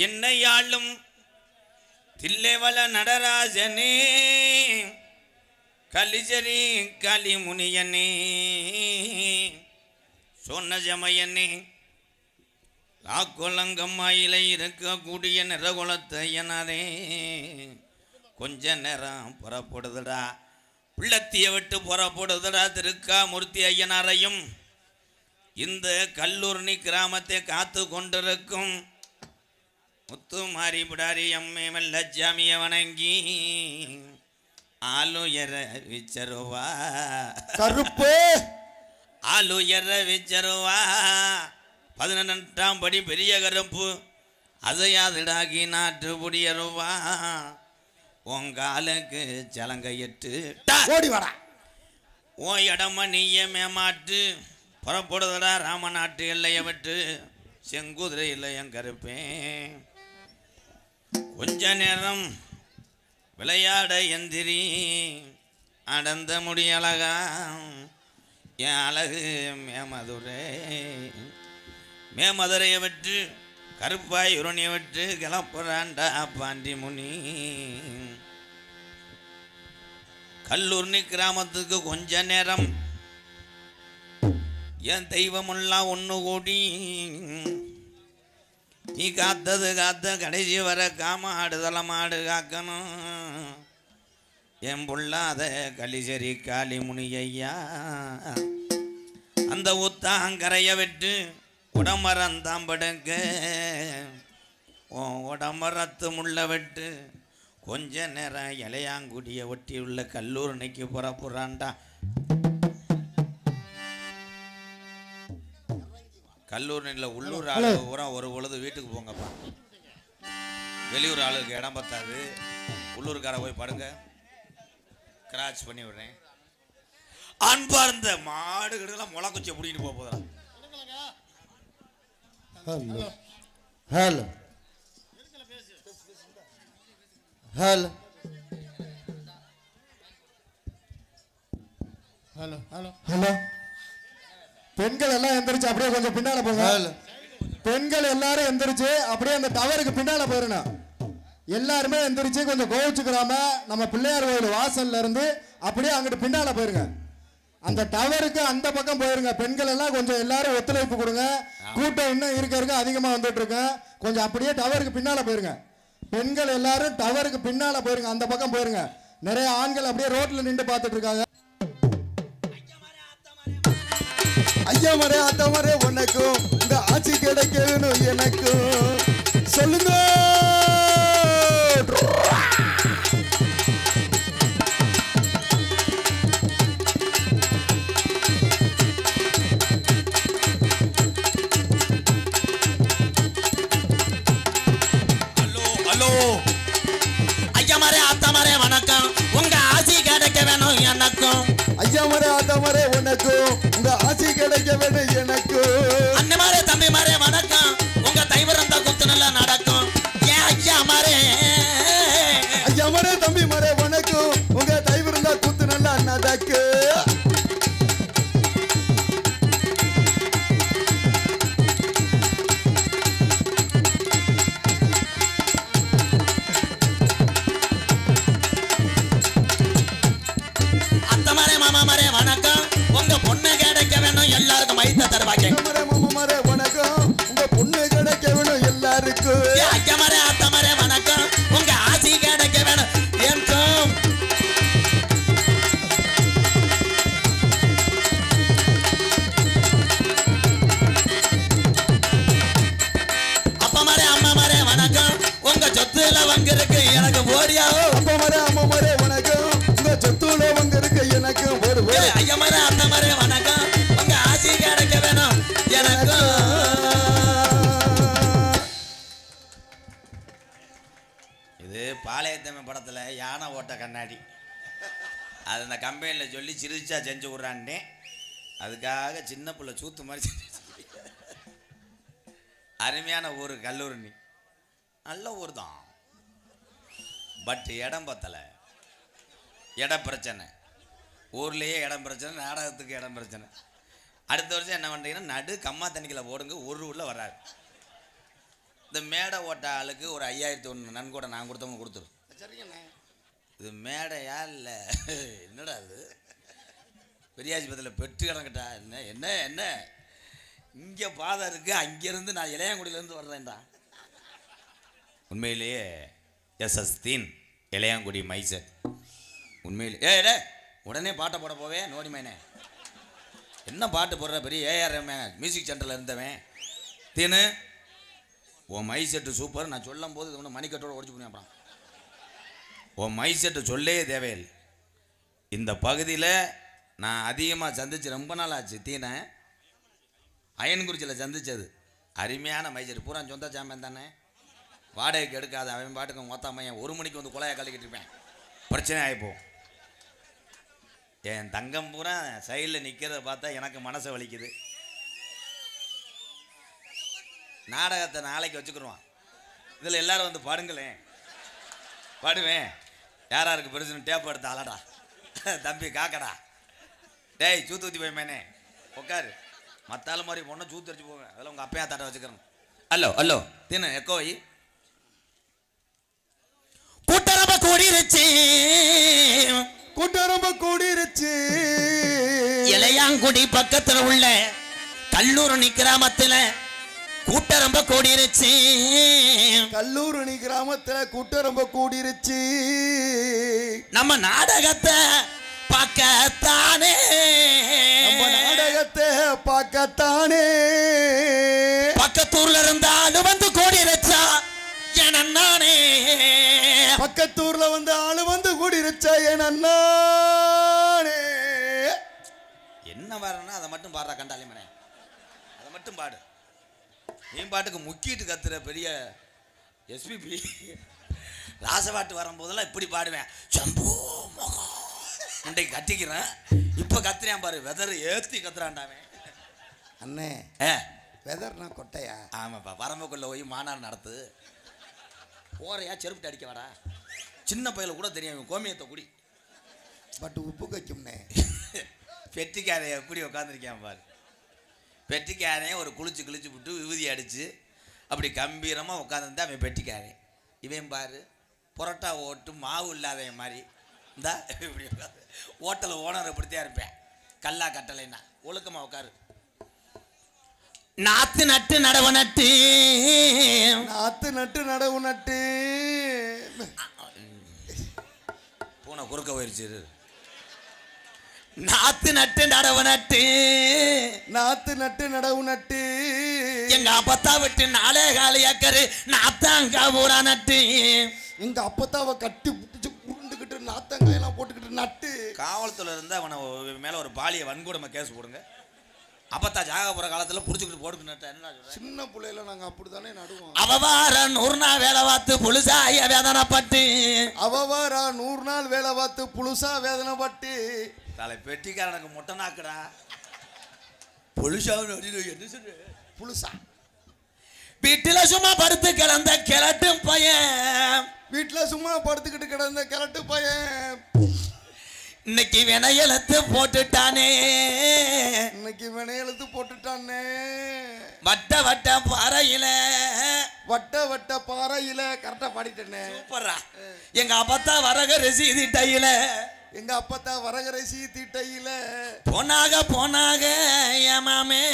என்னையாளும் தில்லைவள நடராஜனே கலிஜரி கலிமுனியனே சொன்னஜமயனே லாக்குலங்கம்மாயில இருக்கக்கூடிய நிறகுலத்தையனாரே கொஞ்ச நேரம் புறப்படுதுடா பிள்ளத்திய விட்டு புறப்படுதுடா திருக்காமூர்த்தி ஐயனாரையும் இந்த கல்லூர்ணி கிராமத்தை காத்து கொண்டிருக்கும் முத்து மாறி பிடாரி அம்மே மெல்லஜாமிய வணங்கி ஆளுயர விச்சருவா கருப்பு ஆளுயர விச்சருவா 18ஆம் படி பெரிய கருப்பு அதையாதிடாகி நாட்டு புடியருவா உங்காலுக்கு சலங்கையிட்டு ஓடி வரா ஓ இடம நீய மேமாட்டு புறப்படுதடா ராமநாட்டு எல்லையை விட்டு செங்குதிரை இல்லையம் கருப்பேன் கொஞ்ச நேரம் விளையாட எந்திரி அடந்த முடியழகா என் அழகு மேமதுரையை விட்டு கருப்பாய் உரணியை விட்டு கிளப்புறாண்டா பாண்டி முனி கல்லூர்ணி கிராமத்துக்கு கொஞ்ச நேரம் என் தெய்வமெல்லாம் ஒன்று கூடி நீ காத்தது காத்த கடைசி வர காம ஆடுதல மாடு காக்கணும் என் புள்ளாத கலிசரி காளி முனியையா அந்த உத்தாங்கரையை விட்டு உடம்பரந்தாம்படுங்க உடம்பரத்து முள்ள விட்டு கொஞ்ச நேரம் இளையாங்குடியை ஒட்டி உள்ள கல்லூரணிக்கு புறப்புறான்டா கல்லூரியில் உள்ளூர் ஆளு பூரா ஒரு பொழுது வீட்டுக்கு போங்கப்பா வெளியூர் ஆளுக்கு இடம் பத்தாது உள்ளூர்கார போய் படுங்க கிராச் பண்ணி விடுறேன் அன்பார்ந்த மாடுகளெல்லாம் முளைக்குச்சியை பிடிக்கிட்டு போக போதா hello hello hello hello hello hello பெண்கள் எல்லாம் எந்திரிச்சு அப்படியே கொஞ்சம் பின்னால போங்க பெண்கள் எல்லாரும் எந்திரிச்சு அப்படியே அந்த டவருக்கு பின்னால போயிடணும் எல்லாருமே எந்திரிச்சு கொஞ்சம் கோவிச்சுக்கிறாம நம்ம பிள்ளையார் கோயில் வாசல்ல இருந்து அப்படியே அங்கிட்டு பின்னால போயிருங்க அந்த டவருக்கு அந்த பக்கம் போயிருங்க பெண்கள் எல்லாம் கொஞ்சம் எல்லாரும் ஒத்துழைப்பு கொடுங்க கூட்டம் இன்னும் இருக்க அதிகமா வந்துட்டு இருக்கு கொஞ்சம் அப்படியே டவருக்கு பின்னால போயிருங்க பெண்கள் எல்லாரும் டவருக்கு பின்னால போயிருங்க அந்த பக்கம் போயிருங்க நிறைய ஆண்கள் அப்படியே ரோட்ல நின்று பார்த்துட்டு இருக்காங்க ஐயா மரே அத்த மரே உனக்கும் இந்த ஆட்சி கிடைக்கணும் எனக்கும் சொல்லுங்க ஹலோ ஹலோ ஐயா மரே அத்த மரே வணக்கம் உங்க ஆசி கிடைக்க வேணும் எனக்கும் ஐயா மரே அத்த மரே உனக்கும் உங்க ஆசி கிடைக்க வேணும் எனக்கு அண்ணன் மாரே தம்பி மாரே வணக்கம் உங்க தைவரம் தான் குத்து நல்லா நடக்கும் ஏன் ஐயா மாரே ஐயா மரே தம்பி மரே வணக்கம் உங்க தைவரம் தான் குத்து நல்லா நடக்கு அத்த மாரே மாமா மாரே வணக்கம் உங்க பொண்ணு கிடைக்க வேணும் எல்லாருக்கும் மைத்த தருவாங்க மரே வணக்கம் உங்க பொண்ணு கிடைக்க வேணும் எல்லாருக்கும் ஐயா மாரே அத்த மாரே வணக்கம் உங்க ஆசி கிடைக்க வேணும் எனக்கும் அப்பா மாரே அம்மா மாரே வணக்கம் உங்க சொத்துல வங்க இருக்கு எனக்கு ஓடியாவோ அப்பா மரே அம்மா மரே வணக்கம் உங்க சொத்துல வங்க இருக்கு எனக்கு ஒரு ஐயா மாரே அத்த மாரே வணக்கம் உங்க ஆசி கிடைக்க வேணும் எனக்கும் இது பாளையத்தம்மன் படத்தில் யானை ஓட்ட கண்ணாடி அது அந்த கம்பெனியில் சொல்லி சிரிச்சா செஞ்சு விட்றான்ட்டே அதுக்காக சின்ன பிள்ளை சூத்து மாதிரி அருமையான ஊர் கல்லூரணி நல்ல ஊர் தான் பட் இடம் பத்தலை இட பிரச்சனை ஊர்லேயே இடம் பிரச்சனை நாடகத்துக்கு இடம் பிரச்சனை அடுத்த வருஷம் என்ன பண்ணுறீங்கன்னா நடு கம்மா தண்ணிக்கில் போடுங்க ஒரு உள்ள வராது இந்த மேடை ஓட்ட ஆளுக்கு ஒரு 5001 நன்கொடை நான் கொடுத்தவங்க கொடுத்துரு. சரிங்கண்ணே. இது மேடையா இல்லை என்னடா அது பெரியாஸ்பத்திரியில் பெற்று கிடக்கட்டா என்ன என்ன என்ன இங்கே பாதை இருக்குது, அங்கேருந்து நான் இளையாங்குடியிலேருந்து வர்றேன்டா. உண்மையிலேயே எஸ்எஸ் தீன் இளையாங்குடி மைசட் உண்மையிலே டே உடனே பாட்டை போட போவே நோடி மேனே என்ன பாட்டு போடுற பெரிய ஏஆர் மியூசிக் சென்டரில் இருந்தவன் தீனு உன் மைசெட்டு சூப்பர். நான் சொல்லும் போது இது ஒன்று மணிக்கட்டோடு உடச்சு போனேன். அப்புறம் உன் மைசெட்டு சொல்லே தேவையில்லை. இந்த பகுதியில் நான் அதிகமாக சந்திச்சு ரொம்ப நாள் ஆச்சு. தீனை அயன்குறிச்சியில் சந்திச்சது அருமையான மைசெட்டு பூரா சொந்த சாமியன் தானே, வாடகைக்கு எடுக்காத. அவன் பாட்டுக்கு மொத்த மையன் 1 மணிக்கு வந்து குலையை கழிக்கிட்டு இருப்பேன், பிரச்சனை ஆகிப்போம். என் தங்கம் பூரா சைடில் நிற்கிறத பார்த்தா எனக்கு மனசை வலிக்குது. நாடகத்தை நாளைக்கு வச்சுக்கிடுவான். இதில் எல்லோரும் வந்து பாடுங்களேன், பாடுவேன். யாராருக்கு பெருசுன்னு டேப் எடுத்து அலடா தம்பி காக்கடா டேய் சூத்து ஊற்றி போய் மேனே உட்காரு. மற்றாலும் மாதிரி பொண்ணை சூத்து வச்சு போவேன். அதில் உங்கள் அப்பையா தாட்ட வச்சுக்கிறேன். அல்லோ அல்லோ தின்னு எக்கோய் கூட்டரம்ப கூடிருச்சு கூட்டரம்ப கூடிருச்சு. இளையாங்குடி பக்கத்தில் உள்ள கல்லூரணி கிராமத்தில் கூட்டரம்ப கூடிருச்சு. கல்லூரணி கிராமத்துல கூட்டரம்ப கூடிருச்சு. நம்ம நாடகத்தை பார்க்கத்தானே, நம்ம நாடகத்தை பார்க்கத்தானே. பக்கத்தூர்ல இருந்தாலும் வந்து கூடிருச்சா நானே, பக்கத்தூர்ல வந்து ஆளு வந்து கூடிருச்சா நானே. என்ன வரணும்னா அதை மட்டும் பாடுறா கண்டாலி மனே, அதை மட்டும் பாடு. நீ பாட்டுக்கு முக்கிட்டு கத்துற பெரிய எஸ்பிபி ராசபாட்டு வரும்போதெல்லாம் இப்படி பாடுவேன். சம்பூ முகம் இன்றைக்கு கட்டிக்கிறேன், இப்போ கத்துறேன் பாரு. வெதர் ஏற்றி கத்துறான்டாவே அண்ணே. வெதர்னா கொட்டையா? ஆமாப்பா, வரம்புக்குள்ள போய் மாநாடு நடத்து போறையா செருப்பு அடிக்க வாடா. சின்ன பையில கூட தெரியும் கோமியத்தை குடி. பட் உப்பு வைக்கும்னே. பெட்டிக்காரை எப்படி உட்காந்துருக்கேன் பாரு. பெட்டிக்காரன் ஒரு குளிச்சு விட்டு விபூதி அடித்து அப்படி கம்பீரமாக உட்காந்துருந்தா அவன் பெட்டிக்காரன். இவன் பாரு புரோட்டா ஓட்டு மாவு இல்லாதவன் மாதிரி இந்தா இப்படி உட்காந்து ஹோட்டல் ஓனர் இப்படித்தான் இருப்பேன். கல்லா கட்டலைன்னா ஒழுக்கமாக உட்காரு. நாத்து நட்டு நடவு நட்டு நாத்து நட்டு நடவு நட்டு பூனை குறுக்க போயிருச்சு. நாத்து நட்டு நடவு நட்டு நாத்து நட்டு நடவு நட்டு எங்க அப்பத்தா விட்டு 4 காலி ஏக்கரு நாத்தாங்க பூரா நட்டு. எங்க அப்பத்தாவை கட்டி பிடிச்சு உருண்டுக்கிட்டு நாத்தங்காயெல்லாம் போட்டுக்கிட்டு நட்டு. காவல்துறை இருந்து அவனை மேல ஒரு பாலிய வன்கொடுமை கேஸ் போடுங்க. அப்பத்தா ஜாக போற காலத்துல புடிச்சுக்கிட்டு போட்டுக்கிட்டு என்ன சின்ன பிள்ளையில நாங்க அப்படித்தானே நடுவோம். அவவார 100 நாள் வேலை பார்த்து புழுசாய வேதனைப்பட்டு அவவார 100 நாள் வேலை பார்த்து புழுசா வேதனைப்பட்டு. தலை பெட்டிக்காரனுக்கு முட்டை நாக்குடா புழுசாவும் என்ன சொல்லு புழுசா. வீட்டுல சும்மா படுத்து கிடந்த கிழட்டும் பையன், வீட்டுல சும்மா படுத்துக்கிட்டு கிடந்த கிழட்டு பையன் இன்னைக்கு வினையெழுத்து போட்டுட்டானே. இன்னைக்கு வினையெழுத்து போட்டுட்டானே. வட்ட வட்ட பாறையில வட்ட வட்ட பாறையில. கரெக்டா பாடிட்டேனே. சூப்பரா. எங்க அப்பத்தா வரக ரசீதி டையில எங்க அப்பத்தா வரகரசி தீட்டையில போனாக ஏமாமே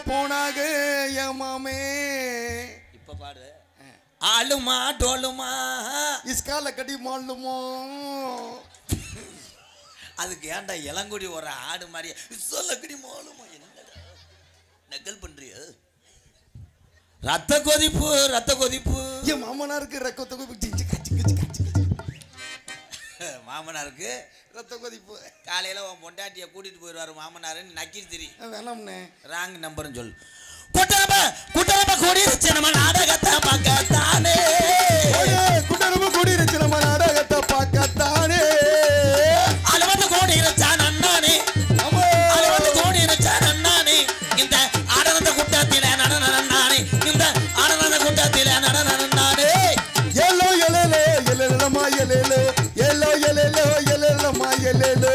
போனாக ஏமாமே. இப்ப பாடு. ஆளுமா டோலுமா இஸ்கால கடி மாளுமோ. அதுக்கு ஏன்டா இளங்குடி ஒரு ஆடு மாதிரி சொல்லக்கடி மாளுமா என்னடா நக்கல் பண்றிய? ரத்த கொதிப்பு என் மாமனாருக்கு ரத்த கொதிப்பு. மாமனாருக்கு ரத்த கொதிப்பு. காலையில உன் பொண்டாட்டியை கூட்டிட்டு போயிடுவாரு மாமனாருன்னு நக்கி தெரியும். வேணாம்னே. ராங் நம்பர்னு சொல்லு. குட்டரம்ப கூடிருச்சு நம்ம நாடகத்தை பார்க்கத்தானே. குட்டரம்ப கூடிருச்சு நம்ம நாடகத்தை பார்க்கத்தானே. அளவது கூடிருச்சா நன்னானே, அளவது கூடிருச்சா நன்னானே. இந்த ஆடனந்த கூட்டத்தில நடனானே, இந்த ஆடனந்த கூட்டத்தில நடனானே. Yellow எலேலோ எலேலமா எலேலோ yellow எலேலோ எலேலமா எலேலோ.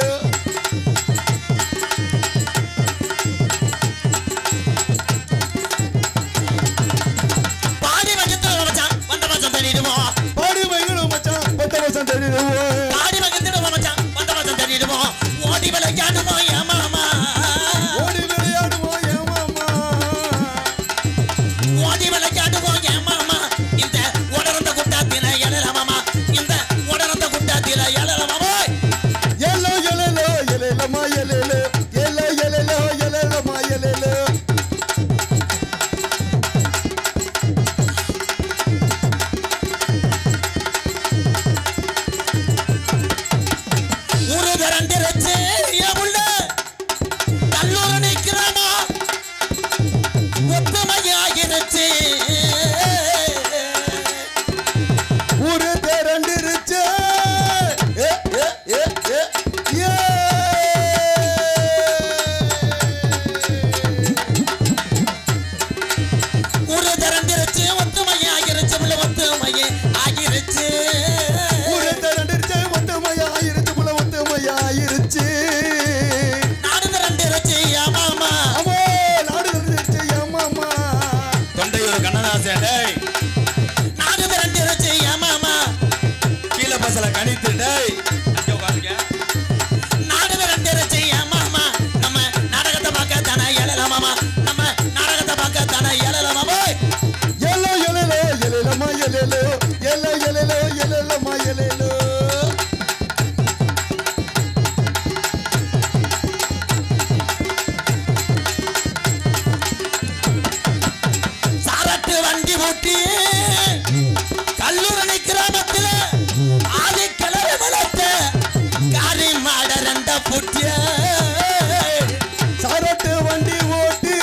மதி விளையாடுவோம் என் மாமா இந்த உடறந்த குட்டாத்தில எழலமாமா இந்த உடறந்த குட்டாத்தில எழலமாமா எலோ எலோ எலலமா எலலோ எலோ எலோ எலலமா எலலோ ஒரு தரண்டிரச்சே எவுள்ள கல்லூரி நிக்கிறானா ஒத்தமையாகிருச்சு ஒரு திரண்டிருச்சு ஒரு தரண்டிரச்சு ஒத்தமையாகிருச்சு உள்ள ஒத்தமையே ஆகிருச்சு ஒரு திரண்டிருச்சு ஒத்தமையாயிருச்சு புல ஒத்தமையாயிருச்சு நாடு தரண்டிரச்சு மாமா அம்மா நாடு திரண்டிருச்சு அம்மா தொண்டையூர் கண்ணதாசன் டேய் நாடு தரண்டிரச்சு மாமா கீழே பசல கணித்து டேய் அங்க உட்காருங்க நாடு தரண்டிரச்சு மாமா நம்ம நாடகத்தை பார்க்க தானே எழலமாமா நம்ம நாடகத்தை பார்க்க தானே எழலமாமா எலோ எலோ எலலமா எலலோ எலோ எலோ எலலமா எலலோ சாரட்டு வண்டி ஓட்டி கல்லூரணி கிராமத்தில் ஆதி கிளறி வளர்த்த காரி மாட ரெண்ட புட்டிய சாரட்டு வண்டி ஓட்டு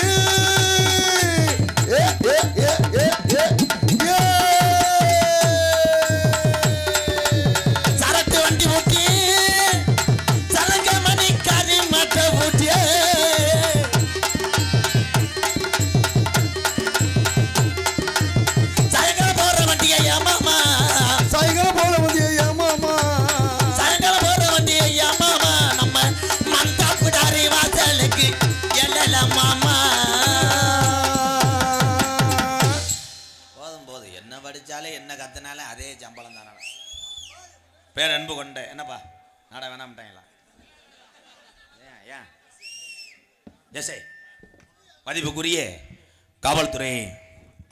சரட்டு வண்டி ஓட்டி சலங்க மணி காரி மாட்ட புட்டிய சாயங்காலம் போற வண்டியை மாமா சாயங்காலம் போல வந்து அம்மா சாயங்காலம் போற வண்டியை மாமா நம்ம மந்தாப்புடாரி வாசலுக்கு எழல மாமா போதும் போதும் என்ன படிச்சாலே என்ன கத்துனாலே அதே சம்பளம் தானே பேர் அன்பு கொண்ட என்னப்பா நாட வேணாம்ட்டாங்களா ஏன் ஜெசே மதிப்புக்குரிய காவல்துறை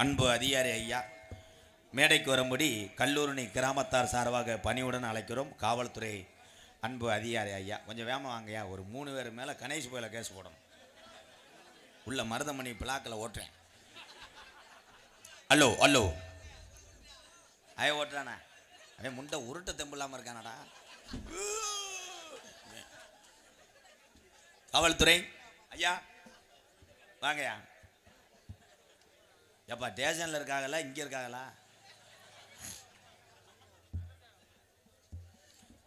அன்பு அதிகாரி ஐயா மேடைக்கு வரும்படி கல்லூரணி கிராமத்தார் சார்பாக பணியுடன் அழைக்கிறோம் காவல்துறை அன்பு அதிகாரி ஐயா கொஞ்சம் வேகமாக வாங்கய்யா ஒரு 3 பேர் மேலே கணேஷ் போயில கேஸ் போடணும் உள்ள மருதமணி பிளாக்கில் ஓட்டுறேன் ஹலோ ஹலோ அய ஓட்டுறானா அவன் முண்டை உருட்ட தெம்பு இல்லாமல் இருக்கானடா காவல்துறை ஐயா வாங்கய்யா எப்பா ஸ்டேஷனில் இருக்காங்களா இங்கே இருக்காங்களா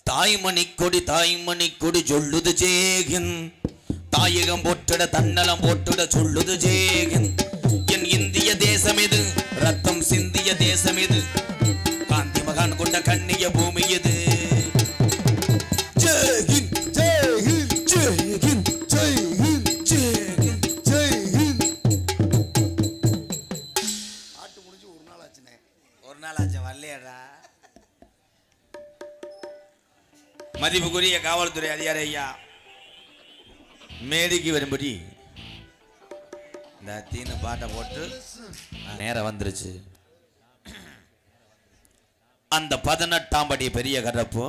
தாய்மணி கொடி சொல்லுது ஜேகன் தாயகம் போட்டுட தன்னலம் போட்டுட சொல்லுது ஜேகன் என் இந்திய தேசம் இது ரத்தம் சிந்திய தேசம் இது காந்தி மகான் கொண்ட கண்ணிய பூமி இது ஜெய்ஹிந்த் ஜெய்ஹிந்த் ஜெய்ஹிந்த் ஜெய்ஹிந்த் ஜெய்ஹிந்த் ஜெய்ஹிந்த் ஆட்டு முடிஞ்சு ஒரு நாள் ஆச்சுனே ஒரு நாள் ஆச்சு வரலையாடா மதிப்புக்குரிய காவல்துறை அதிகாரி ஐயா மேடைக்கு வரும்படி இந்த தீனு பாட்டை போட்டு நேரம் வந்துருச்சு அந்த 18ஆம் படி பெரிய கரப்பு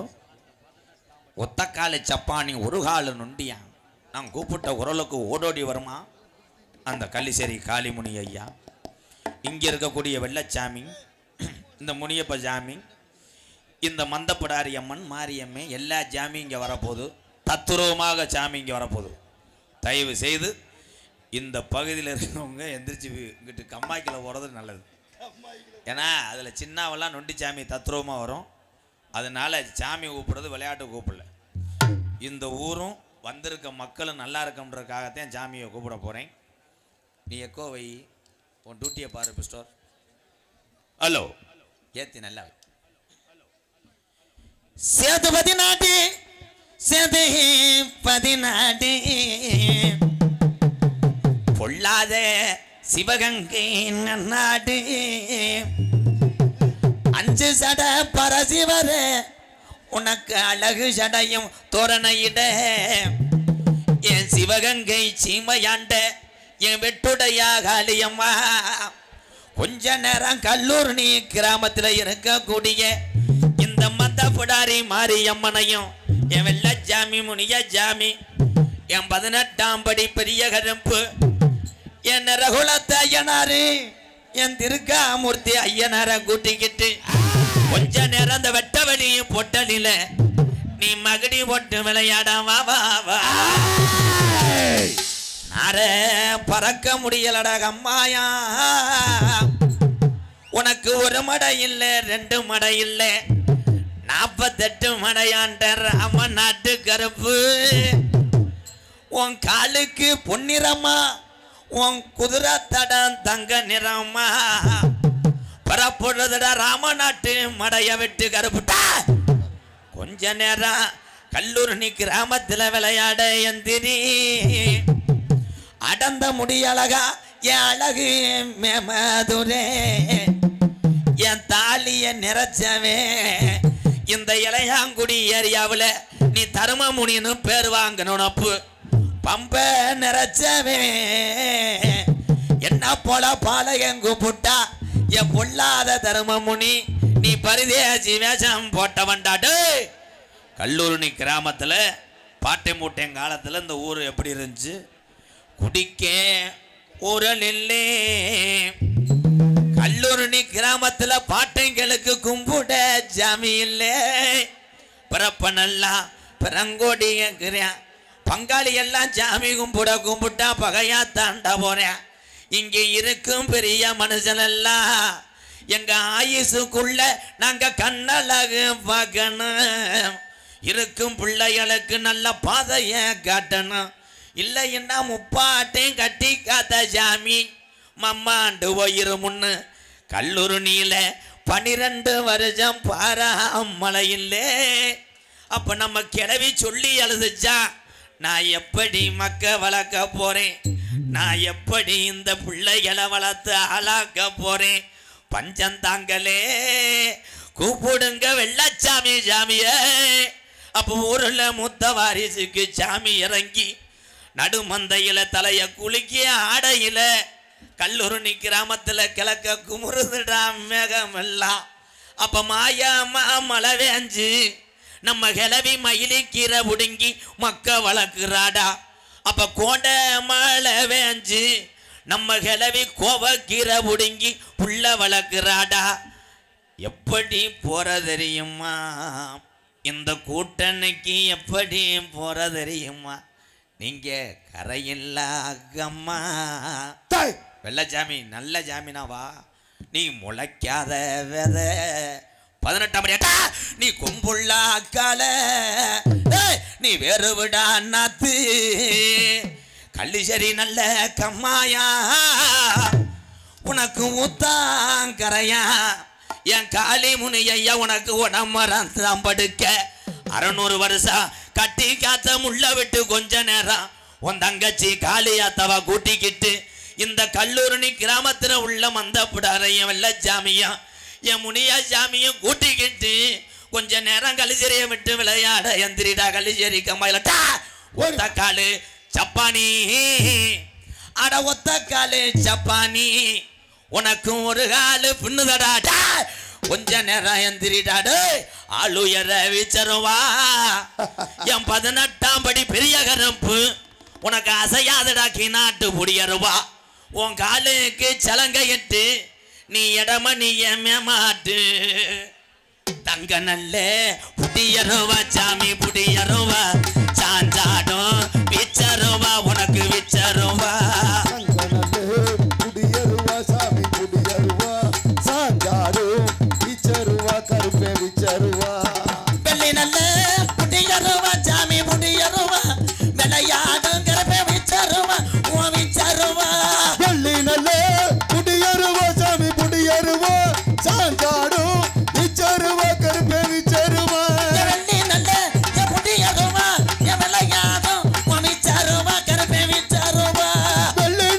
ஒத்தக்கால சப்பானி ஒரு கால நொண்டியா நான் கூப்பிட்ட குரலுக்கு ஓடோடி வருமா அந்த கள்ளிசேரி காளிமுனி ஐயா இங்கே இருக்கக்கூடிய வெள்ளச்சாமி இந்த முனியப்ப சாமி இந்த மந்தப்படாரி அம்மன் மாரியம்மை எல்லா சாமியும் இங்கே வரப்போகுது தத்துரூபமாக சாமி இங்கே வரப்போகுது தயவு செய்து இந்த பகுதியில் இருக்கிறவங்க எந்திரிச்சு இங்கிட்டு கம்மாய்க்கில் போகிறது நல்லது ஏன்னா அதில் சின்னவெல்லாம் நொண்டி சாமி தத்துரூபமாக வரும் அதனால சாமி கூப்பிடுறது விளையாட்டு கூப்பிடல இந்த ஊரும் வந்திருக்க மக்களும் நல்லா இருக்குன்றதுக்காகத்தான் சாமியை கூப்பிட போகிறேன் நீ எக்கோ வை உன் டியூட்டியை பாரு பிஸ்டோர் ஹலோ ஏத்தி நல்லா வை சேதுபதி நாடு சேதுபதி நாடு பொல்லாத சிவகங்கை நாடு 5 சட பரசிவர உனக்கு அழகு சடையும் தோரணையிட என் சிவகங்கை சீமையாண்ட என் வெட்டுடையா காளியம்மா கொஞ்ச நேரம் கல்லூரணி கிராமத்துல இருக்கக்கூடிய இந்த மந்த புடாரி மாரியம்மனையும் என் வெள்ள ஜாமி முனிய ஜாமி என் 18ஆம் படி பெரிய கரும்பு என் ரகுலத்த ஐயனாரு என் திருக்காமூர்த்தி ஐயனார கூட்டிக்கிட்டு கொஞ்ச நேரம் அந்த வெட்ட வெளியும் பொட்டலில நீ மகடி போட்டு விளையாட வா வா வா. நார பறக்க முடியலடா அம்மாயா, உனக்கு ஒரு மடை இல்லை 2 மடை இல்லை 48 மடையாண்ட ராம நாட்டு கருப்பு. உன் காலுக்கு பொன்னிறமா, உன் குதிரை தடம் தங்க நிறமா, பரப்பொழுதுடா ராம நாட்டு மடைய விட்டு கருப்புட்டா. கொஞ்ச நேரம் கல்லூரணி கிராமத்தில் விளையாட எந்திரி அடந்த முடியழகா என் அழகு மேமதுரே என் தாலிய நிறைச்சவே இந்த இளையாங்குடி ஏரியாவில் நீ தருமமுனின்னு பேர் வாங்கணும்னப்பு பம்ப நிறைச்சவே என்ன போல பாலகங்கு புட்டா என் பொல்லாத தருமமுனி நீ பரிதேசி வேஷம் போட்டவன்டாடு. கல்லூரணி கிராமத்தில் பாட்டை மூட்டையும் காலத்தில் இந்த ஊர் எப்படி இருந்துச்சு? குடிக்க ஊரல் இல்லை. கல்லூரணி கிராமத்தில் பாட்டைங்களுக்கு கும்பிட ஜாமி இல்லை. பிறப்பனெல்லாம் பிறங்கோடி கேட்கிறேன், பங்காளி எல்லாம் ஜாமி கும்பிட்டா பகையா தாண்டா போறேன். இங்கே இருக்கும் பெரிய மனுஷனெல்லாம் எங்க ஆயுசுக்குள்ள நாங்க கண்ணழகு பார்க்கணும். இருக்கும் பிள்ளைகளுக்கு நல்ல பாதைய காட்டணும். இல்லைன்னா முப்பாட்டையும் கட்டி காத்த ஜாமி மம்மாண்டு போயிரு முன்னு. கல்லூரணியில 12 வருஷம் பாராமலையில்லே. அப்ப நம்ம கிளவி சொல்லி அழுதுச்சா, நான் எப்படி மக்க வளர்க்க போறேன், நான் எப்படி இந்த பிள்ளைகளை வளர்த்து ஆளாக்க போறேன். பஞ்சந்தாங்களே கூப்பிடுங்க வெள்ளச்சாமி சாமிய. அப்போ ஊருல மூத்த வாரிசுக்கு சாமி இறங்கி நடுமந்தையில தலைய குலுக்கி ஆடையில கல்லூரணி கிராமத்துல கிழக்க குமுறுதுடா மேகம் எல்லாம். அப்ப மாயாமா மழை வேஞ்சு நம்ம கிளவி மயிலி கீரை புடுங்கி மக்க வளர்க்குறாடா. அப்ப கோண்ட மழை வேஞ்சு நம்ம கிளவி கோவக்கீரை புடுங்கி புள்ள வளர்க்குறாடா. எப்படி போற தெரியுமா இந்த கூட்டணிக்கு, எப்படி போற தெரியுமா? நீங்க கரையில்ல அக்கம்மா வெள்ளச்சாமி நல்ல ஜாமீனாவா, நீ முளைக்காத வித 18ஆம் படி நீ கொம்புள்ள அக்கால நீ வேறு விடா நாத்து கள்ளிசரி நல்ல கம்மாயா, உனக்கு ஊத்தாங்கரையா என் காளி முனியா, உனக்கு உடம்பரம் படுக்க 600 வருஷம் கட்டி காத்த முள்ள விட்டு கொஞ்ச நேரம் உன் தங்கச்சி காளியாத்தவா கூட்டிக்கிட்டு இந்த கல்லூரணி கிராமத்தில் உள்ள மந்தப்புடாரையும் வெள்ளச்சாமியும் என் முனியா சாமியும் கூட்டிக்கிட்டு கொஞ்ச நேரம் கலிசரிய விட்டு விளையாட எந்திரிடா. கலிசரி கம்மாயிலட்டா ஒத்த காலு சப்பானி, அட ஒத்த காலு சப்பானி, உனக்கும் ஒரு காலு பின்னுதடாடா. கொஞ்ச நேரம் எந்திரிடாடு ஆளுயர வீச்சருவா என் 18ஆம் படி பெரிய கரும்பு, உனக்கு அசையாதடாக்கி நாட்டு புடியருவா. உன் காலுக்கு சலங்கையிட்டு நீ இடம நீ ஏமாட்டு தங்க நல்ல புடியருவா சாமி புடியருவா சாஞ்சாடும் விச்சருவா உனக்கு விச்சருவா. புடியருவா சாமி புடியருவா சாஞ்சாடும் விச்சருவா கருப்பே விச்சருவா. வெள்ளி நல்ல புடியருவா சாமி புடியருவா விளையாடும் கருப்பே விச்சருவா விச்சருவா. வெள்ளி நல்ல புடியருவா சாமி புடியருவா சாஞ்சாடும் விச்சருவா கருப்பே விச்சருவா. வெள்ளி நல்ல புடியருவா விளையாடும் விச்சருவா கருப்பே விச்சருவா. வெள்ளி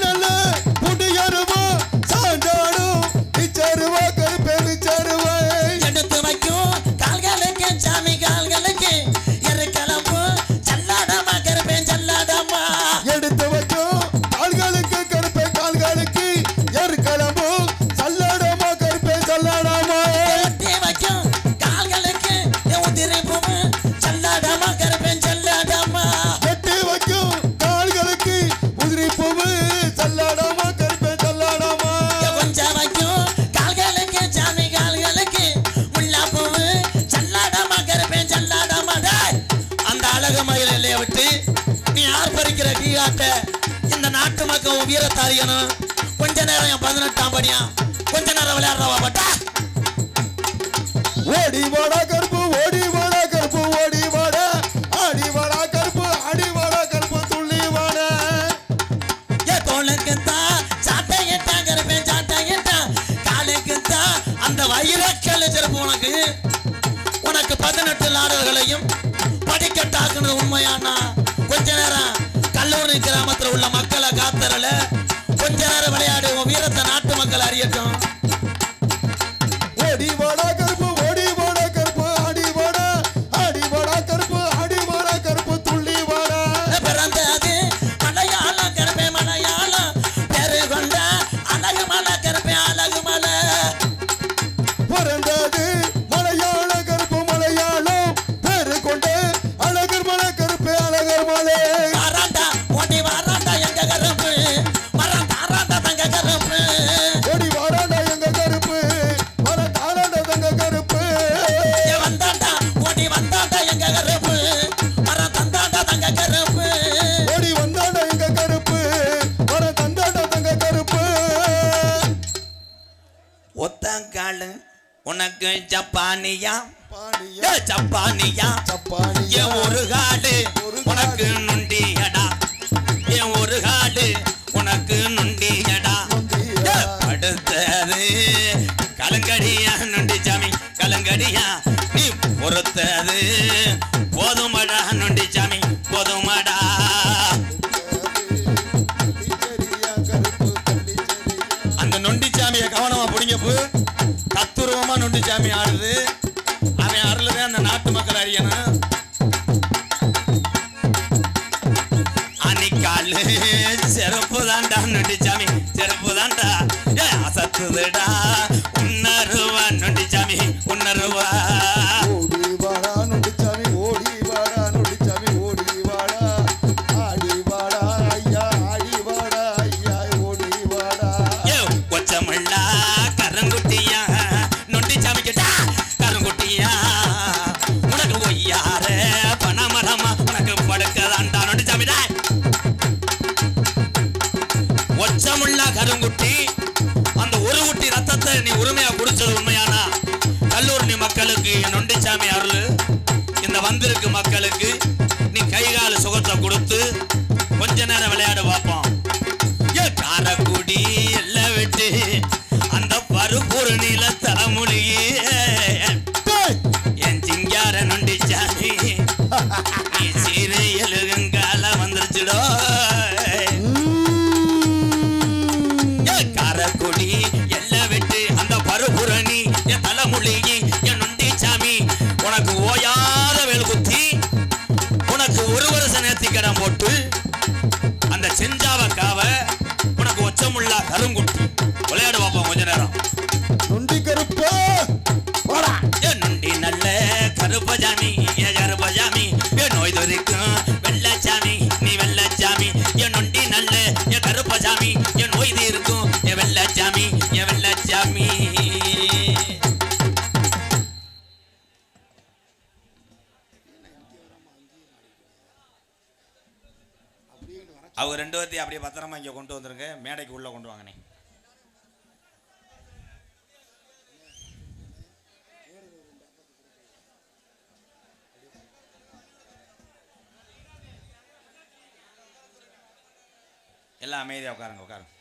எனக்கு வீரத்தாரியனும் கொஞ்ச நேரம் என் 18ஆம் படியா கொஞ்ச நேரம் விளையாடுறவா பட்டா ஓடி வாடா கருப்பு ஓடி வாடா கருப்பு ஓடி வாடா ஆடி வாடா கருப்பு ஆடி வாடா கருப்பு துள்ளி வாடா ஏ தோளுக்கு தான் சாட்டையிட்டா கருப்பே சாட்டையிட்டா காலுக்கு தான் அந்த வயிறக்கல்ல சிறப்பு உனக்கு 18 லாடர்களையும் படிக்கட்டாக்குனது உண்மையானா கொஞ்ச நேரம் கல்லூரி கிராமத்தில் உள்ள மக்களை காத்தரல கொஞ்ச நேரம் விளையாடு உன் வீரத்தை நாட்டு மக்கள் அறியட்டும் ஓடி வாடா கருப்பு ஓடி வாடா கருப்பு ஆடி வாடா ஆடி வாடா கருப்பு ஆடி வாடா கருப்பு துள்ளி வாடா பிறந்தது மலையாளம் கருப்பே மலையாளம் பெரு கொண்ட அழகு மலை கருப்பே அழகு மலை பிறந்தது மலையாள கருப்பு மலையாளம் பேரு கொண்டு அழகர் மலை கருப்பு அழகர் மலை வாராண்டா ஓடி வாராண்டா எங்க கருப்பு மரந்தாராண்டா தங்க கருப்பு ஓடி வாராண்டா எங்க கருப்பு மரந்தாராண்டா தங்க கருப்பு வந்தாண்டா ஓடி வந்தாண்டா எங்க கருப்பு மரந்தாண்டா தங்க கருப்பு ஓடி வந்தாண்டா எங்க கருப்பு மரந்தாண்டா தங்க கருப்பு ஒத்தங்காலு உனக்கு ஜப்பானியா பாணியா ஜப்பானியா சப்பானியா என் ஒரு காடு உனக்கு நுண்டியடா என் ஒரு காடு உனக்கு நுண்டியடா அடுத்தது கலங்கடியா நொண்டி சாமி கலங்கடியா நீ பொறுத்தது போதுமடா நொண்டி சாமி போதுமடா அந்த நொண்டி சாமியை கவனமா பிடிங்கப்பு தத்துருவமா நொண்டி சாமி ஆடுது அவன் அருள்தான் அந்த நாட்டு மக்கள் அறியணும் அன்னைக்காலு செருப்பு தாண்டா நொண்டி சாமி செருப்பு தாண்டா அசத்துதுடா உன்னருவா நொண்டி சாமி உன்னருவா ஓடி வாடா நொண்டிச்சாமி ஓடி வாடா நொண்டிச்சாமி ஓடி வாடா ஆடி வாடா ஐயா ஆடி வாடா ஐயா ஓடி வாடா கொச்சமல்லா கரங்குட்டியா நொண்டி சாமி கேட்டா கரங்குட்டியா உனக்கு ஒய்யார பணமரமா உனக்கு படுக்கதாண்டா நொண்டி சாமி ஒச்சமுள்ளா கருங்குட்டி அந்த ஒரு குட்டி ரத்தத்தை நீ உரிமையா குடிச்சது உண்மையானா கல்லூரி மக்களுக்கு நொண்டிச்சாமி அருள் இந்த வந்திருக்கு மக்களுக்கு நீ கைகால சுகத்தை கொடுத்து கொஞ்ச நேரம் விளையாட பார்ப்போம் காரக்குடி எல்லாம் விட்டு அந்த பருப்பூர் நீல தலைமொழியே என் சிங்கார நொண்டிச்சாமி நீ சீரை எழுகங்கால வந்துருச்சுடோ காரக்குடி எல்லாம் விட்டு அந்த பருப்புரணி என் தலைமொழியே என் நொண்டிச்சாமி உனக்கு ஓயாத வேல் குத்தி உனக்கு ஒரு வருஷம் நேர்த்தி கடன் போட்டு அந்த செஞ்சாவக்காவ உனக்கு ஒச்சமுள்ளா கருங்குட்டி விளையாடு பார்ப்போம் கொஞ்ச நேரம் நொண்டி கருப்பா போடா என் நொண்டி நல்ல கருப்பஜாமி என் கருப்பஜாமி என் நோய் தொதிக்கும் வெள்ளச்சாமி நீ வெள்ளச்சாமி என் நொண்டி நல்ல என் கருப்பஜாமி என் நோய் இருக்கும் என் வெள்ளச்சாமி என் வெள்ளச்சாமி அவங்க 2 பேர்த்தையும் அப்படியே பத்திரமா இங்கே கொண்டு வந்துருங்க மேடைக்கு உள்ள கொண்டு வாங்கண்ணே எல்லாம் அமைதியாக உட்காருங்க உட்காருங்க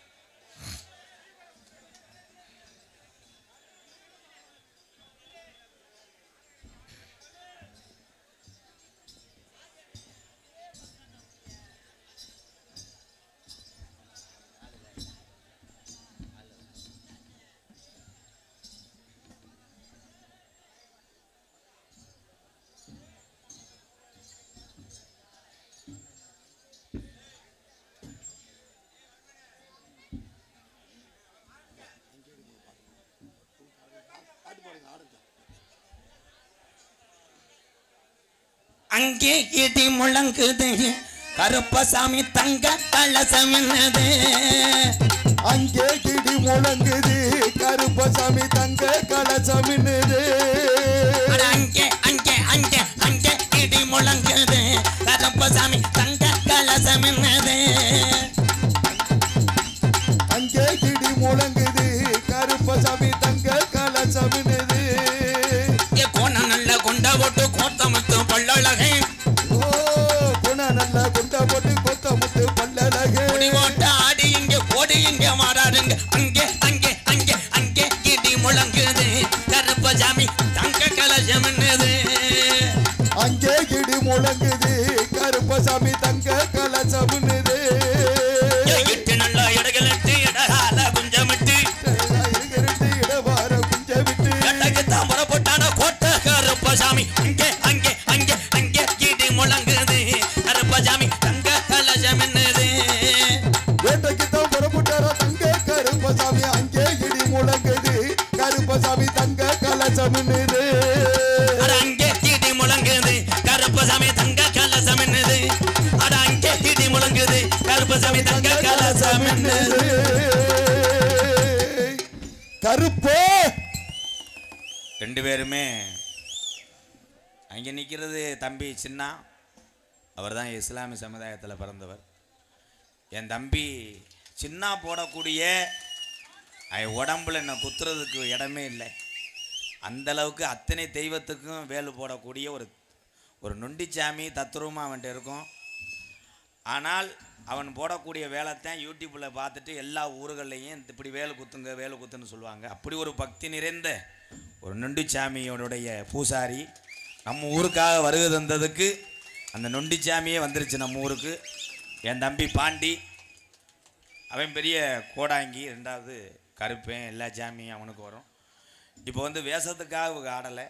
அங்கே இடி முழங்குது கருப்பசாமி தங்க கலசமின்னது அங்கே இடி முழங்குது கருப்பசாமி தங்க கலசமின்னது அங்கே அங்கே அங்கே அங்கே இடி முழங்குது கருப்பசாமி தங்க கலசமின்னது கட்டழகை குண நல்ல குண்ட போட்டு கொத்த முத்து பல்லழகு கொடி ஓட்ட ஆடி இங்க கோடி இங்க மாறாடுங்க அங்கே அங்கே அங்கே அங்கே இடி முழங்குது கருப்பசாமி தங்க கலசம் என்னது அங்கே இடி முழங்குது கருப்பசாமி தங்க கலசம்னுது இட்டு நல்ல இடகளட்டு இடகால குஞ்சமிட்டு இடவார குஞ்சமிட்டு கட்டக்குத்தான் புறப்பட்டான கோட்டை கருப்பசாமி அங்கே அங்கே அங்கே அங்கே இடி முழங்குது கருப்பசாமி தங்க கலசம் என்னது வேட்டைக்குத்தான் புறப்பட்டாரா தங்க கருப்பசாமி அங்கே இடி முழங்குது கருப்பசாமி தங்க கலசம்னுது அங்கே இடி முழங்குது கருப்பசாமி தங்க கலசம் என்னது அங்கே இடி முழங்குது கருப்பசாமி தங்க கலசம் என்னது கருப்பு ரெண்டு பேருமே அங்கே நிற்கிறது தம்பி சின்னா அவர் தான் இஸ்லாமிய சமுதாயத்தில் பிறந்தவர் என் தம்பி சின்னா போடக்கூடிய உடம்புல என்ன குத்துறதுக்கு இடமே இல்லை அந்தளவுக்கு அத்தனை தெய்வத்துக்கும் வேலு போடக்கூடிய ஒரு நொண்டிச்சாமி தத்துரூபமாக அவன்கிட்ட இருக்கும். ஆனால் அவன் போடக்கூடிய வேலைத்தான் யூடியூப்பில் பார்த்துட்டு எல்லா ஊர்கள்லையும் இப்படி வேலு குத்துங்க வேலு குத்துன்னு சொல்லுவாங்க. அப்படி ஒரு பக்தி நிறைந்த ஒரு நொண்டிச்சாமியோடைய பூசாரி நம்ம ஊருக்காக வருகை தந்ததுக்கு அந்த நொண்டிச்சாமியே வந்துருச்சு நம்ம ஊருக்கு. என் தம்பி பாண்டி அவன் பெரிய கோடாங்கி, ரெண்டாவது கருப்பேன், எல்லா சாமியும் அவனுக்கு வரும். இப்போ வந்து வேஷத்துக்காக ஆடலை,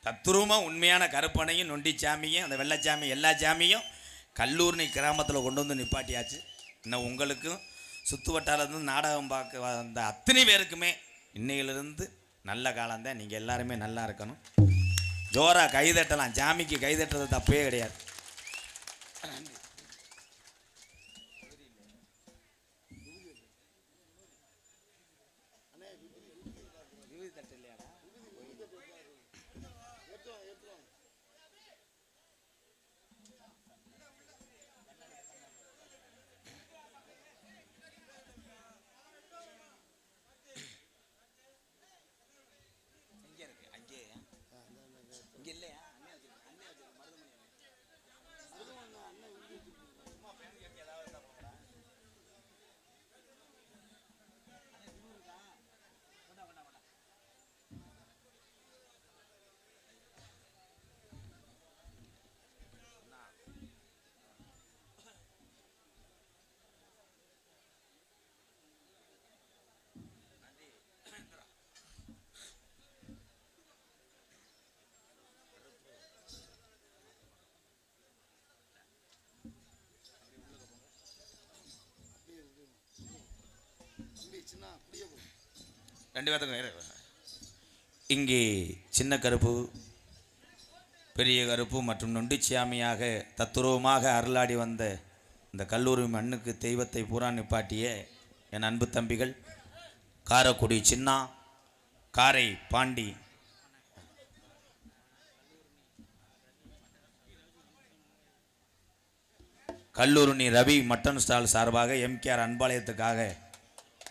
தத்துரூபமாக உண்மையான கருப்பனையும் நொண்டிச்சாமியும் அந்த வெள்ளைச்சாமி எல்லா சாமியும் கல்லூர்னி கிராமத்தில் கொண்டு வந்து நிப்பாட்டியாச்சு. இன்னும் உங்களுக்கும் சுற்று வட்டாரத்துலேருந்து நாடகம் பார்க்க வந்த அத்தனை பேருக்குமே இன்னையிலிருந்து நல்ல காலம்தான். நீங்கள் எல்லாருமே நல்லா இருக்கணும், ஜோராக கைதட்டலாம். சாமிக்கு கைதட்டுறது தப்பே கிடையாது. ரெண்டு பேர்த்துக்கும் இங்கே சின்ன கருப்பு, பெரிய கருப்பு மற்றும் நொண்டிச்சாமியாக தத்துரூபமாக அருளாடி வந்த இந்த கல்லூரி மண்ணுக்கு தெய்வத்தை பூரா நிப்பாட்டிய என் அன்பு தம்பிகள் காரைக்குடி சின்னா, காரை பாண்டி, கல்லூரி ரவி மட்டன் ஸ்டால் சார்பாக எம்கேஆர் அன்பாலயத்துக்காக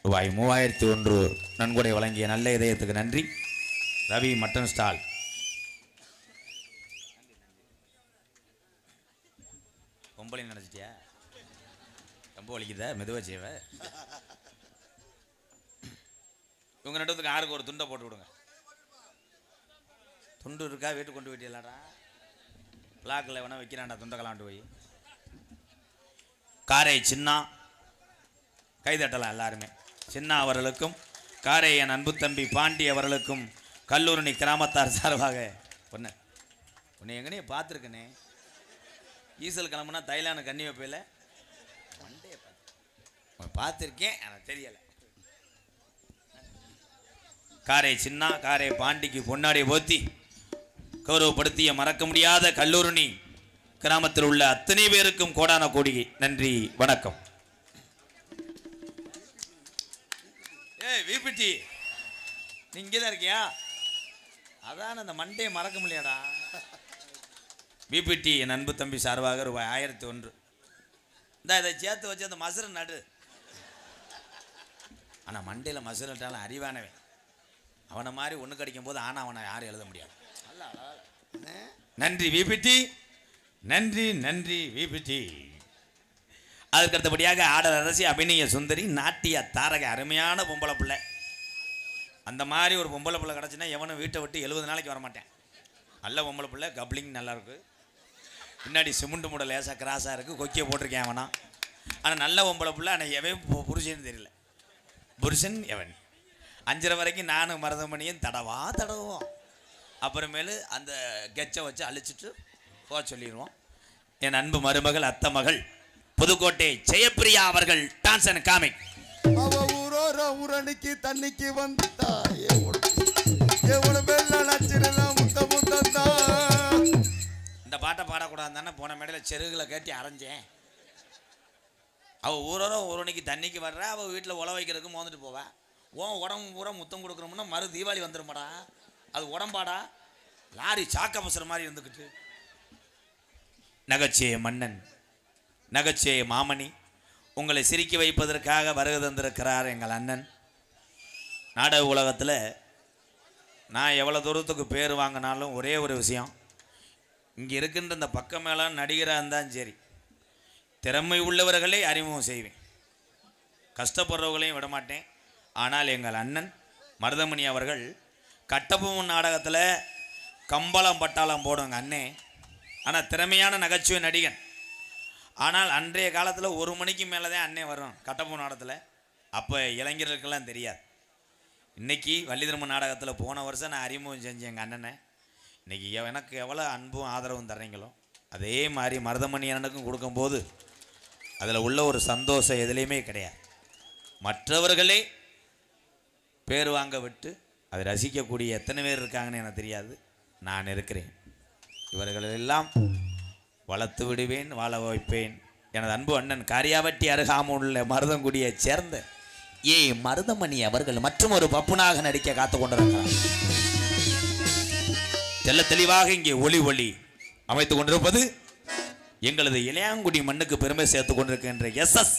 ரூபாய் 3001 நன்கொடை வழங்கிய நல்ல இதயத்துக்கு நன்றி. Ravi mutton stall. பொம்பளை நினைச்சிட்டியா? ரொம்ப வலிக்குதா? மெதுவா செய்வ. இவங்க ரெண்டுத்துக்கு ஆறுக்கு ஒரு துண்டை போட்டு விடுங்க. துண்டு இருக்கா? வீட்டுக்கு கொண்டு போயிட்டீங்களாடா? பிளாக்கில் வேணா வைக்கிறான்டா துண்டை கலாண்டு போய். காரை சின்னா, கைதட்டலாம் எல்லாருமே. சின்னா அவர்களுக்கும் காரை என் அன்பு தம்பி பாண்டி அவர்களுக்கும் கல்லூரி கிராமத்தார் சார்பாக உன்னை எங்கனே பார்த்துருக்கனே. ஈசல் கிளம்புனா தைலான கண்ணி வைப்பையில் மண்டே பார்த்துருக்கேன், எனக்கு தெரியலை. காரை சின்னா, காரை பாண்டிக்கு பொன்னாடி போத்தி கௌரவப்படுத்திய மறக்க முடியாத கல்லூரி கிராமத்தில் உள்ள அத்தனை பேருக்கும் கோடான கோடி நன்றி, வணக்கம். விபிடி நீ இங்கே தான் இருக்கியா? அதான் அந்த மண்டே மறக்க முடியாடா. விபிடி என் அன்பு தம்பி சார்பாக ரூபாய் 1001. இந்த இதை சேர்த்து வச்சு அந்த மசுரை நடு. ஆனால் மண்டையில் மசுரை நட்டாலும் அறிவானவன். அவனை மாதிரி ஒன்று கிடைக்கும் போது ஆனால் அவனை யாரும் எழுத முடியாது. நன்றி விபிடி. நன்றி நன்றி விபிடி. அதுக்கு அடுத்தபடியாக ஆடல் அரசி, அபிநய சுந்தரி, நாட்டிய தாரக, அருமையான பொம்பளை பிள்ளை. அந்த மாதிரி ஒரு பொம்பளை பிள்ளை கிடச்சுன்னா எவனும் வீட்டை விட்டு 70 நாளைக்கு வரமாட்டேன். நல்ல பொம்பளை பிள்ளை, கப்ளிங் நல்லாயிருக்கு, பின்னாடி சிமெண்ட் மூட லேசாக கிராஸாக இருக்குது, கொக்கியை போட்டிருக்கேன் அவனா. ஆனால் நல்ல பொம்பளை பிள்ளை. ஆனால் எவன் புருஷன்னு தெரியல. புருஷன் எவன் 5:30 வரைக்கும் நானும் மருதமணியும் தடவோம். அப்புறமேலு அந்த கெச்சை வச்சு அழிச்சிட்டு போக சொல்லிடுவோம். என் அன்பு மருமகள், அத்தை மகள், புதுக்கோட்டை ஜெயப்பிரியா அவர்கள் டான்ஸ் அண்ட் காமிக். அவ ஊரோர ஊரணிக்கு தண்ணிக்கு வந்துட்டா இந்த பாட்டை பாடக்கூடாது தானே போன மேடையில் செருகுல கேட்டி அரைஞ்சேன். அவள் ஊரோர ஊரணிக்கு தண்ணிக்கு வர்ற, அவள் வீட்டில் உழ வைக்கிறதுக்கு மோந்துட்டு போவா. உடம்பு பூரா முத்தம் கொடுக்குறோம்னா மறு தீபாவளி வந்துடுமாடா. அது உடம்பாடா, லாரி சாக்க பசுற மாதிரி இருந்துக்கிட்டு. நகைச்சுவை மன்னன், நகைச்சுவை மாமணி, உங்களை சிரிக்க வைப்பதற்காக வருகை தந்திருக்கிறார் எங்கள் அண்ணன். நாடக உலகத்தில் நான் எவ்வளோ தூரத்துக்கு பேர் வாங்கினாலும் ஒரே ஒரு விஷயம், இங்கே இருக்கின்ற இந்த பக்கம் மேலே நடிகராக இருந்தாலும் சரி, திறமை உள்ளவர்களே அறிமுகம் செய்வேன், கஷ்டப்படுறவர்களையும் விடமாட்டேன். ஆனால் எங்கள் அண்ணன் மருதமணி அவர்கள் கட்டபொம்மன் நாடகத்தில் கம்பளம் பட்டாளம் போடுங்க அண்ணே. ஆனால் திறமையான நகைச்சுவை நடிகன். ஆனால் அன்றைய காலத்தில் 1 மணிக்கு மேலே தான் அண்ணே வரும் கட்டபொம்மன் நாடகத்தில். அப்போ இளைஞர்களுக்கெல்லாம் தெரியாது. இன்றைக்கி வள்ளிதர்மன் நாடகத்தில் போன வருஷம் நான் அறிமுகம் செஞ்சேன் எங்கள் அண்ணனை. இன்றைக்கி எனக்கு எவ்வளோ அன்பும் ஆதரவும் தர்றீங்களோ அதே மாதிரி மருதமணி அண்ணனுக்கும் கொடுக்கும்போது அதில் உள்ள ஒரு சந்தோஷம் எதுலேயுமே கிடையாது. மற்றவர்களே பேர் வாங்க விட்டு அதை ரசிக்கக்கூடிய எத்தனை பேர் இருக்காங்கன்னு எனக்கு தெரியாது. நான் இருக்கிறேன். இவர்களெல்லாம் வளர்த்து விடுவேன், வாழ வைப்பேன். எனது அன்பு அண்ணன் காரியாவட்டி அருகாமல் உள்ள மருதங்குடியை சேர்ந்த மருதமணி அவர்கள் மற்றும் ஒரு பப்புனாக நடிக்க காத்து கொண்டிருக்கிறார். தெல்ல தெளிவாக இங்கே ஒளி அமைத்துக் கொண்டிருப்பது எங்களது இளையாங்குடி மண்ணுக்கு பெருமை சேர்த்துக் கொண்டிருக்கின்ற எஸ்எஸ்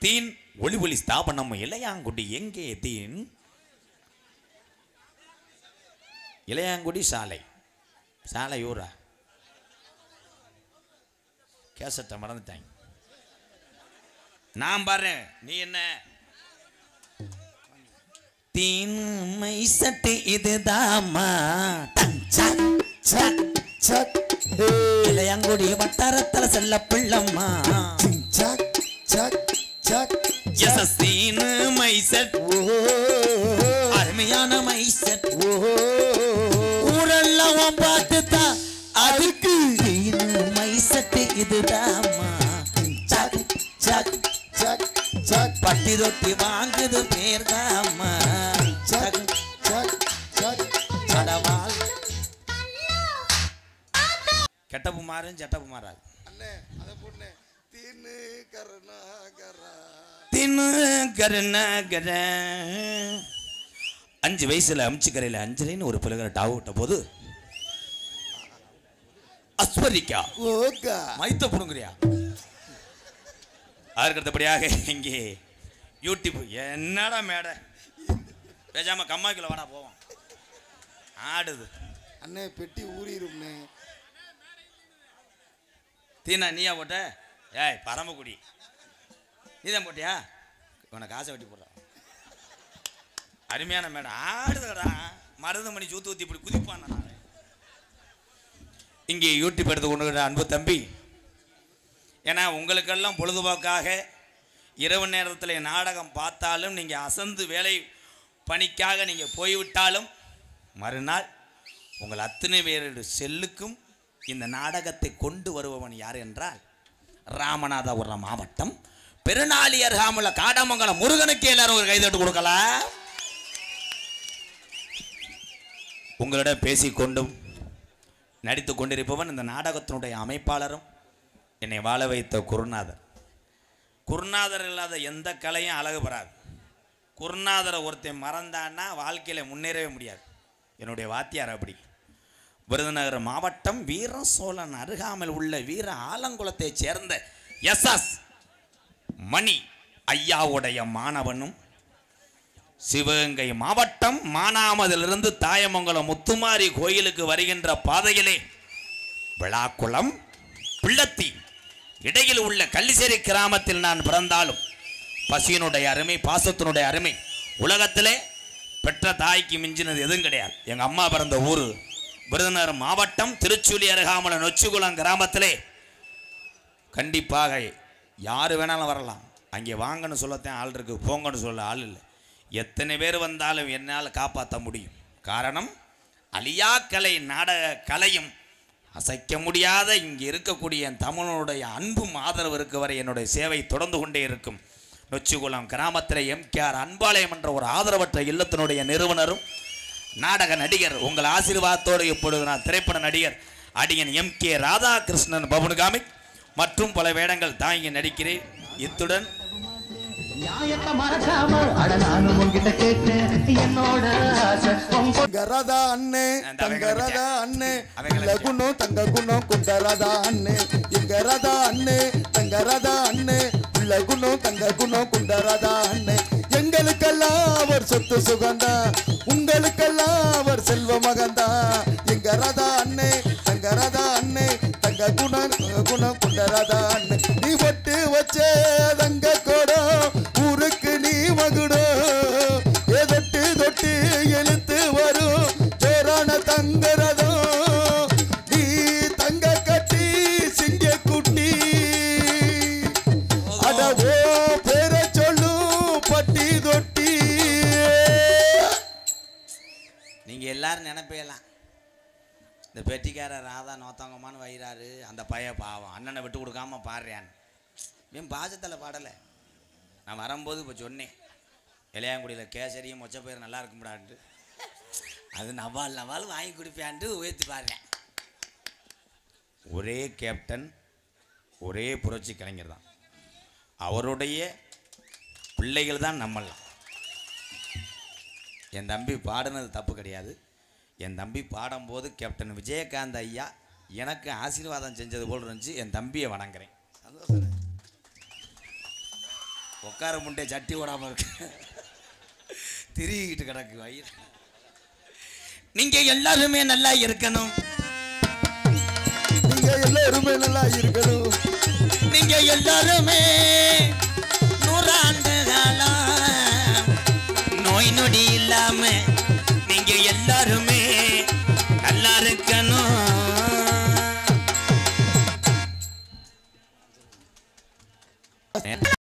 தீன் ஒளி ஸ்தாபனம். இளையாங்குடி எங்கே தீன்? இளையாங்குடி சாலை ஊரா? கேசட்டை மறந்துட்டாங்க. நான் பாரு, நீ என்ன தீன்மை சட்டு இதுதாமா இளையாங்குடி வட்டாரத்தில் செல்ல பிள்ளம்மா அருமையான மைசட் ஊரெல்லாம் பார்த்துதான் அதுக்கு மைசட்டு இதுதாமா பட்டி ரொட்டி வாங்குது பேர்தாமா கெட்டப்பு மாறும் சட்டப்பு மாறாது. கருணாகர 5 வயசுல அம்ச்சிக்கரையில் அஞ்சலின்னு ஒரு பிள்ளைகளை டாவு விட்ட போது அஸ்வரிக்கா மைத்த புடுங்குறியா? அதுக்கடுத்தபடியாக இங்கே யூடியூப் என்னடா மேடை பேசாம கம்மாய்க்குள்ள வேணா போவோம். ஆடுது அண்ணே, பெட்டி ஊறிடும்ண்ணே. தீனா நீயா போட்ட? ஏய் பரமக்குடி நீதான் போட்டியா? உனக்கு காசை வெட்டி போடுற. அருமையான மேடம் ஆடுதுடா. மருதமணி சூத்து ஊற்றி இப்படி குதிப்பான். நான் இங்கே யூடியூப் எடுத்து கொண்டு அன்பு தம்பி, ஏன்னா உங்களுக்கெல்லாம் பொழுதுபோக்காக இரவு நேரத்தில் நாடகம் பார்த்தாலும் நீங்கள் அசந்து வேலை பணிக்காக நீங்கள் போய்விட்டாலும் மறுநாள் உங்கள் அத்தனை பேருடைய செல்லுக்கும் இந்த நாடகத்தை கொண்டு வருபவன் யார் என்றால் ராமநாதபுரம் மாவட்டம் பெருநாளி அருகாமுள்ள காடமங்கலம் முருகனுக்கு எல்லாரும் ஒரு கைதட்டு கொடுக்கலாம். உங்களிடம் பேசிக்கொண்டும் நடித்து கொண்டிருப்பவன் இந்த நாடகத்தினுடைய அமைப்பாளரும் என்னை வாழ வைத்த குருநாதர். குருநாதர் இல்லாத எந்த கலையும் அழகு பெறாது. குருநாதரை ஒருத்தன் மறந்தான்னா வாழ்க்கையில் முன்னேறவே முடியாது. என்னுடைய வாத்தியார் அப்படி. விருதுநகர் மாவட்டம் வீர சோழன் அருகாமல் உள்ள வீர ஆலங்குளத்தை சேர்ந்த எஸ்எஸ் மணி ஐயாவுடைய மாணவனும், சிவகங்கை மாவட்டம் மானாமதிலிருந்து தாயமங்கலம் முத்துமாரி கோயிலுக்கு வருகின்ற பாதையிலே விழாக்குளம் பிள்ளத்தி இடையில் உள்ள கள்ளிசேரி கிராமத்தில் நான் பிறந்தாலும் பசியினுடைய அருமை, பாசத்தினுடைய அருமை உலகத்திலே பெற்ற தாய்க்கு மிஞ்சினது எதுவும் கிடையாது. எங்கள் அம்மா பிறந்த ஊர் விருதுநகர் மாவட்டம் திருச்சுழி அருகாமல நொச்சிக்குளம் கிராமத்திலே. கண்டிப்பாக யார் வேணாலும் வரலாம். அங்கே வாங்கன்னு சொல்லத்தான் ஆள் இருக்கு, போங்கன்னு சொல்ல ஆள் இல்லை. எத்தனை பேர் வந்தாலும் என்னால் காப்பாற்ற முடியும். காரணம் அழியா கலை, நாடக கலையும் அசைக்க முடியாத இங்கே இருக்கக்கூடிய என் தமிழனுடைய அன்பும் ஆதரவு இருக்க வரை என்னுடைய சேவை தொடர்ந்து கொண்டே இருக்கும். நொச்சிக்குளம் கிராமத்தில் எம்கேஆர் அன்பாலயம் என்ற ஒரு ஆதரவற்ற இல்லத்தினுடைய நிறுவனரும் நாடக நடிகர், உங்கள் ஆசீர்வாதத்தோடு இப்பொழுது நான் திரைப்பட நடிகர் அடியன் எம்.கே. ராதாகிருஷ்ணன் பவனுகாமி மற்றும் பல வேடங்கள் தான் இங்கே நடிக்கிறேன். இத்துடன் கரதா அண்ணே தங்கரதா அண்ணே லகுணம் தங்க குணம் குண்டரதா அண்ணே இங்கரதா அண்ணே தங்கரதா அண்ணே லகுணம் தங்க குணம் குண்டரதா அண்ணே. எங்களுக்கெல்லாம் அவர் சொத்து சுகந்தா, உங்களுக்கெல்லாம் அவர் செல்வ மகந்தா. எங்கரதா அண்ணே தங்கரதா அண்ணே தங்க குணம் குண்டரதா அண்ணே. நீ ஒட்டு வச்சே தங்க கோடம் ஊருக்கு நீ மகுடம், தொட்டு தொட்டு எழுத்து வரும் ஜோரான தங்கரதம். நீ தங்க கட்டி சிங்க குட்டி அடவோ பேர சொல்லும் பட்டி தொட்டி. நீங்கள் எல்லாரும் நினைப்பேலாம் இந்த பெட்டிக்கார ராதா நோத்தங்கம்மான்னு வயிறாரு, அந்த பைய பாவம் அண்ணனை விட்டு கொடுக்காம பாடுறான். என் பாசத்தில் பாடலை. நான் வரும்போது இப்போ சொன்னேன், இளையாங்குடியில் கேசரியும் மொச்சப்பயிரும் நல்லா இருக்கும்டான்ட்டு. அது நவால் வாங்கி கொடுப்பேன்ட்டு உயர்த்தி பாடுறேன். ஒரே கேப்டன், ஒரே புரட்சி கலைஞர் தான். அவருடைய பிள்ளைகள் தான் நம்மளாம். என் தம்பி பாடினது தப்பு கிடையாது. என் தம்பி பாடும்போது கேப்டன் விஜயகாந்த் ஐயா எனக்கு ஆசீர்வாதம் செஞ்சது போல் இருந்துச்சு. என் தம்பியை வணங்குறேன். உட்கார முண்டே சட்டி ஓடாமல் இருக்கு, திரிகிட்டு கிடக்கு வயிறு. நீங்க எல்லாருமே நல்லா இருக்கணும், நீங்க எல்லாருமே நல்லா இருக்கணும், நீங்க எல்லாருமே 100 ஆண்டு காலம் நோய் நொடி இல்லாம